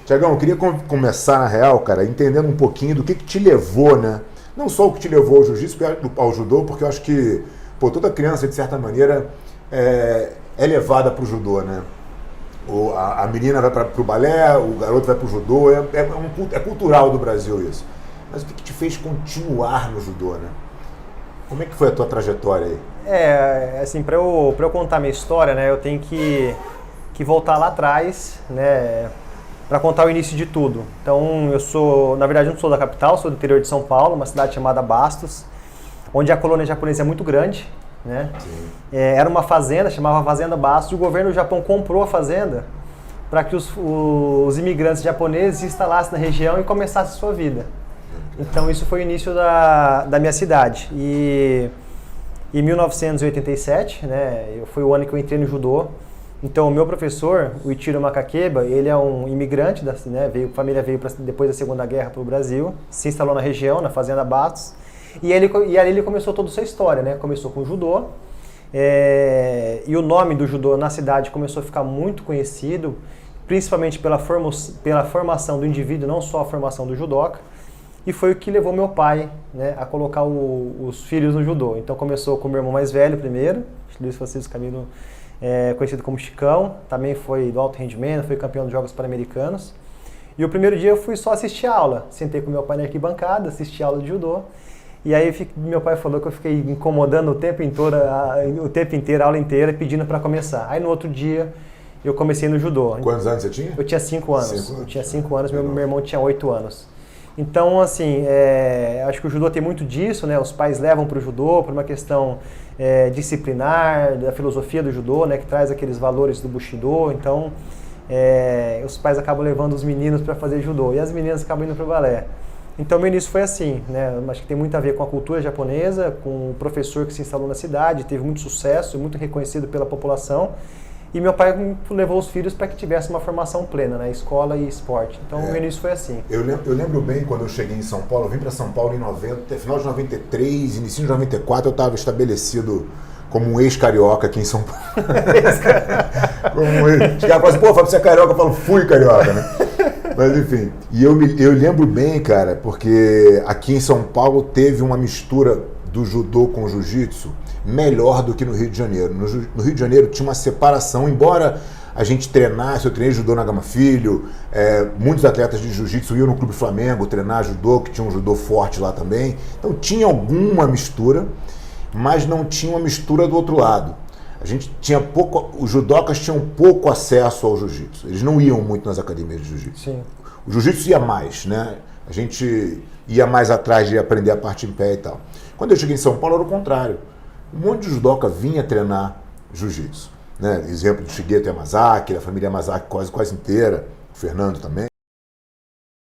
Tiagão, eu queria começar, na real, cara, entendendo um pouquinho do que te levou, né? Não só o que te levou ao jiu-jitsu, ao judô, porque eu acho que, pô, toda criança, de certa maneira, é levada pro judô, né? A menina vai pro balé, o garoto vai pro judô, é cultural do Brasil isso. Mas o que te fez continuar no judô, né? Como é que foi a tua trajetória aí? Assim, pra eu contar minha história, né, eu tenho que voltar lá atrás, né, para contar o início de tudo. Então, na verdade, eu não sou da capital, sou do interior de São Paulo, uma cidade chamada Bastos, onde a colônia japonesa é muito grande, né? Era uma fazenda, chamava Fazenda Bastos, e o governo do Japão comprou a fazenda para que os imigrantes japoneses se instalassem na região e começassem a sua vida. Então, isso foi o início da minha cidade. E em 1987, né, foi o ano que eu entrei no judô. Então, o meu professor, o Ichiro Makakeba, ele é um imigrante, né, a família veio depois da Segunda Guerra para o Brasil, se instalou na região, na Fazenda Bastos, e ali ele começou toda a sua história, né? Começou com o judô, e o nome do judô na cidade começou a ficar muito conhecido, principalmente pela formação do indivíduo, não só a formação do judoca, e foi o que levou meu pai, né, a colocar os filhos no judô. Então, começou com o meu irmão mais velho primeiro, Luiz Francisco Camilo, conhecido como Chicão, também foi do alto rendimento, foi campeão dos Jogos Pan-Americanos. E o primeiro dia eu fui só assistir a aula, sentei com meu pai na arquibancada, assisti a aula de judô, e aí meu pai falou que eu fiquei incomodando o tempo inteiro, a aula inteira, pedindo para começar. Aí no outro dia eu comecei no judô. Quantos anos você tinha? Eu tinha 5 anos. Eu tinha 5 anos, meu irmão tinha 8 anos. Então, assim, acho que o judô tem muito disso, né? Os pais levam para o judô por uma questão disciplinar, da filosofia do judô, né? Que traz aqueles valores do Bushido. Então, os pais acabam levando os meninos para fazer judô e as meninas acabam indo para o balé. Então, meu início foi assim, né? Acho que tem muito a ver com a cultura japonesa, com o professor que se instalou na cidade, teve muito sucesso, muito reconhecido pela população. E meu pai levou os filhos para que tivesse uma formação plena, né? Escola e esporte. Então, o meu início foi assim. Eu lembro bem quando eu cheguei em São Paulo, eu vim para São Paulo final de 93, início de 94, eu estava estabelecido como um ex-carioca aqui em São Paulo. Os caras falam assim, pô, Fábio, você é carioca? Eu falo, fui carioca, né? Mas enfim, e eu lembro bem, cara, porque aqui em São Paulo teve uma mistura do judô com o jiu-jitsu melhor do que no Rio de Janeiro. No Rio de Janeiro tinha uma separação, embora a gente treinasse, eu treinei judô na Gama Filho, muitos atletas de jiu-jitsu iam no Clube Flamengo treinar judô, que tinha um judô forte lá também. Então tinha alguma mistura, mas não tinha uma mistura do outro lado. A gente tinha os judocas tinham pouco acesso ao jiu-jitsu. Eles não iam muito nas academias de jiu-jitsu. Sim. O jiu-jitsu ia mais, né? A gente ia mais atrás de aprender a parte em pé e tal. Quando eu cheguei em São Paulo era o contrário. Um monte de judoca vinha treinar jiu-jitsu, né? Exemplo de Shigeto Yamazaki, da família Yamazaki quase inteira, o Fernando também.